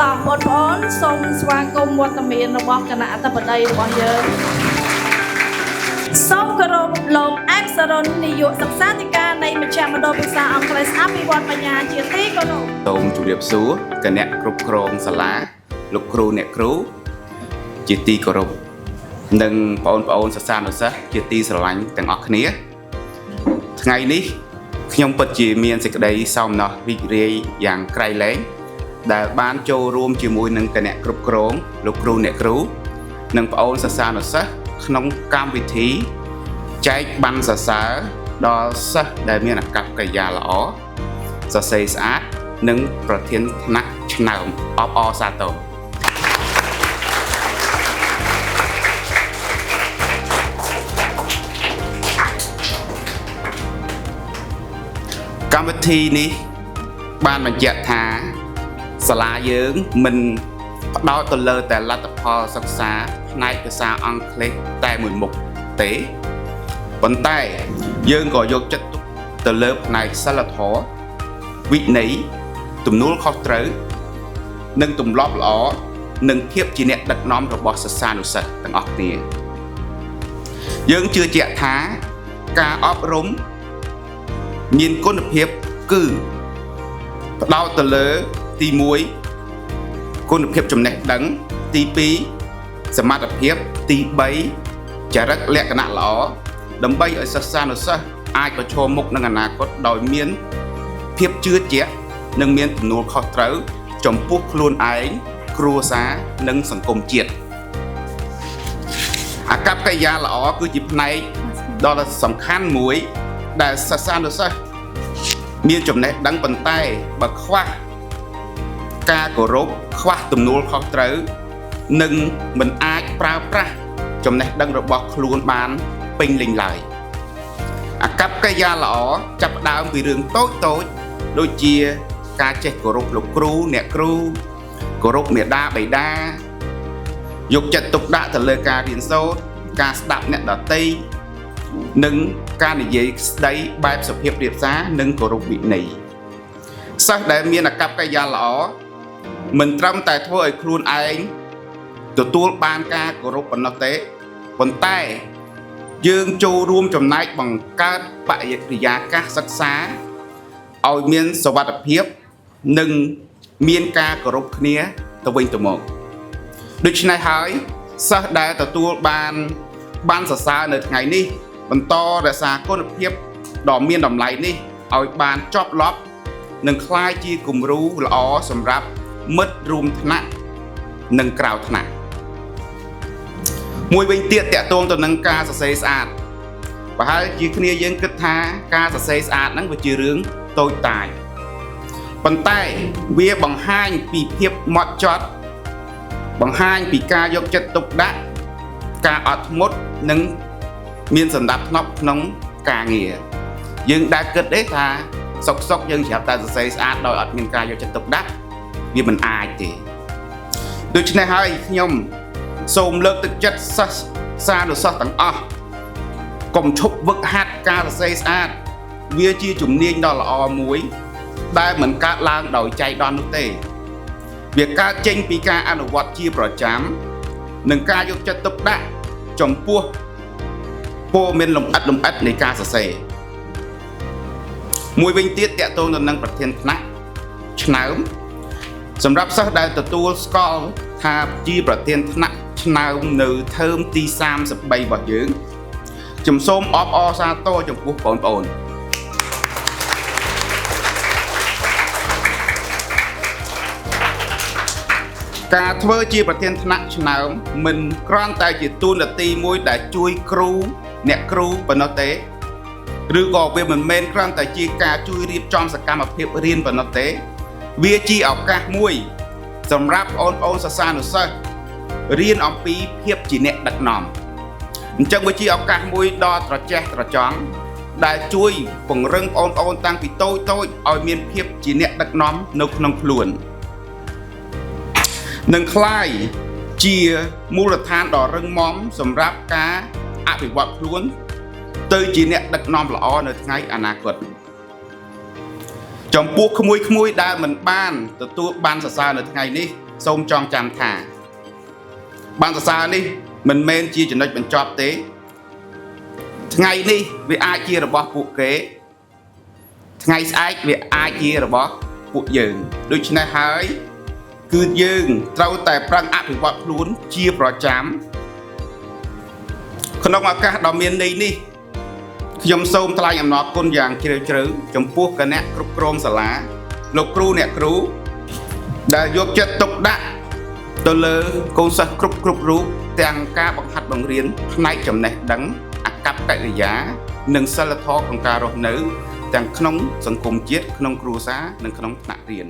តោះបងប្អូនសូមស្វាគមន៍វត្តមានរបស់គណៈអធិបតីរបស់យើងសូមគោរពលោកអេកសរុននាយកសិក្សាធិការនៃមជ្ឈមណ្ឌលភាសាអង់គ្លេសអភិវឌ្ឍបញ្ញាជាទីគោរពសូមជម្រាបសួរគណៈគ្រប់គ្រងសាលាលោកគ្រូអ្នកគ្រូជាទីគោរពនិងបងប្អូនសិស្សានុសិស្សជាទីស្រឡាញ់ទាំងអស់គ្នាថ្ងៃនេះខ្ញុំពិតជាមានសេចក្តីសោមនស្សរីករាយយ៉ាងក្រៃលែងដែលបានចូលរួមជាមួយនឹងគណៈគ្រប់គ្រងលោកគ្រូអ្នកគ្រូនិងបងប្អូនសិស្សានុសិស្សក្នុងកម្មវិធីចែកប័ណ្ណសរសើរដល់សិស្សដែលមានអាកប្បកិរិយាល្អសរសេរស្អាតនិងប្រធានថ្នាក់ឆ្នើមអបអរសាទរកម្មវិធីនេះបានបញ្ជាក់ថាសាលាយើងមិនផ្ដោតទៅលើតែលទ្ធផលសិក្សាផ្នែកភាសាអង់គ្លេសតែមួយមុខទេប៉ុន្តែយើងក៏យកចិត្តទុកទៅលើផ្នែកសីលធម៌វិន័យទំនួលខុសត្រូវនិងទម្លាប់ល្អនិងភាពជាអ្នកដឹកនាំរបស់សិស្សានុសិស្សទាំងអស់គ្នាយើងជឿជាក់ថាការអប់រំមានគុណភាពគឺផ្ដោតទៅលើទី1គុណភាពចំណេះដឹងទី2សមត្ថភាពទី3ចរិតលក្ខណៈល្អដើម្បីឲ្យសិស្សានុសិស្សអាចប្រឈមមុខនឹងអនាគតដោយមានភាពជឿជាក់និងមានទំនួលខុសត្រូវចំពោះខ្លួនឯងគ្រួសារនិងសង្គមជាតិអាកប្បកិរិយាល្អគឺជាផ្នែកដ៏សំខាន់មួយដែលសិស្សានុសិស្សមានចំណេះដឹងប៉ុន្តែបើខ្វះការគោរពខ្វះទំនួលខុសត្រូវនិងមិនអាចប្រើប្រាស់ចំណេះដឹងរបស់ខ្លួនបានពេញលេញឡើយអាកប្បកិរិយាល្អចាប់ផ្ដើមពីរឿងតូចដូចជាការចេះគោរពលោកគ្រូអ្នកគ្រូគោរពមាតាបិតាយកចិត្តទុកដាក់ទៅលើការរៀនសូត្រការស្ដាប់អ្នកដទៃនិងការនិយាយស្ដីបែបសុភាពរាបសារនិងគោរពវិន័យសិស្សដែលមានអាកប្បកិរិយាល្អមិនត្រឹមតែធ្វើឲ្យខ្លួនឯងទទួលបានការគោរពប៉ុណ្ណោះទេប៉ុន្តែយើងចូលរួមចំណែកបង្កើតបរិយាកាសសិក្សាឲ្យមានសុវត្ថិភាពនិងមានការគោរពគ្នាទៅវិញទៅមកដូច្នេះហើយសិស្សដែលទទួលបានសរសើរនៅថ្ងៃនេះបន្តរក្សាគុណភាពដ៏មានតម្លៃនេះឲ្យបានជាប់លាប់និងក្លាយជាគំរូល្អសម្រាប់មិត្តរួមថ្នាក់និងក្រៅថ្នាក់មួយវិញទៀតតកតងទៅនឹងការសរសេរស្អាតប្រហែលជាគ្នាយើងគិតថាការសរសេរស្អាតហ្នឹងវាជារឿងតូចតាចប៉ុន្តែវាបង្ហាញពីភាពហ្មត់ចត់បង្ហាញពីការយកចិត្តទុកដាក់ការអត់ធ្មត់និងមានសណ្ដាប់ធ្នាប់ក្នុងការងារយើងដែលគិតទេថាសុកយើងច្រាប់តែសរសេរស្អាតដោយអត់មានការយកចិត្តទុកដាក់វាមិនអាចទេដូច្នេះហើយខ្ញុំសូមលើកទឹកចិត្តសិស្សានុសិស្សទាំងអស់កុំឈប់វឹកហាត់ការសរសេរស្អាតវាជាជំនាញដ៏ល្អមួយដែលមិនកើតឡើងដោយចៃដន្យនោះទេវាកើតចេញពីការអនុវត្តជាប្រចាំនិងការយកចិត្តទុកដាក់ចំពោះព័ត៌មានលម្អិតនៃការសរសេរមួយវិញទៀតតកតងទៅនឹងប្រធានថ្នាក់ឆ្នើមសម្រាប់សិស្សដែលទទួលស្គាល់ថាជាប្រធានថ្នាក់ឆ្នើមនៅថើមទី33របស់យើងខ្ញុំសូមអបអរសាទរចំពោះបងប្អូនការធ្វើជាប្រធានថ្នាក់ឆ្នើមមិនគ្រាន់តែជាតួនាទីមួយដែលជួយគ្រូអ្នកគ្រូប៉ុណ្ណោះទេឬក៏វាមិនមែនគ្រាន់តែជាការជួយរៀបចំសកម្មភាពរៀនប៉ុណ្ណោះទេវាជាឱកាសមួយសម្រាប់បងប្អូនសិស្សានុសិស្សរៀនអំពីភាពជាអ្នកដឹកនាំអញ្ចឹងវាជាឱកាសមួយដ៏ត្រចះត្រចង់ដែលជួយពង្រឹងបងប្អូនតាំងពីតូចឲ្យមានភាពជាអ្នកដឹកនាំនៅក្នុងខ្លួននឹងក្លាយជាមូលដ្ឋានដ៏រឹងមាំសម្រាប់ការអភិវឌ្ឍខ្លួនទៅជាអ្នកដឹកនាំល្អនៅថ្ងៃអនាគតចំពោះក្មួយដែលមិនបានទទួលបានសរសើរនៅថ្ងៃនេះ សូមចងចាំថាបានសរសើរនេះមិនមែនជាចំណុចបញ្ចប់ទេថ្ងៃនេះវាអាចជារបស់ពួកគេថ្ងៃស្អែកវាអាចជារបស់ពួកយើងដូច្នេះហើយគឺយើងត្រូវតែប្រឹងអភិវឌ្ឍខ្លួនជាប្រចាំក្នុងឱកាសដ៏មានន័យនេះខ្ញុំសូមថ្លែងអំណរគុណយ៉ាងជ្រាលជ្រៅចំពោះគណៈគ្រប់គ្រងសាលាលោកគ្រូអ្នកគ្រូដែលយកចិត្តទុកដាក់ទៅលើកូនសិស្សគ្រប់រូបទាំងការបង្ហាត់បង្រៀនផ្នែកចំណេះដឹងអាកប្បកិរិយានិងសិលធម៌ក្នុងការរស់នៅទាំងក្នុងសង្គមជាតិក្នុងគ្រួសារនិងក្នុងថ្នាក់រៀន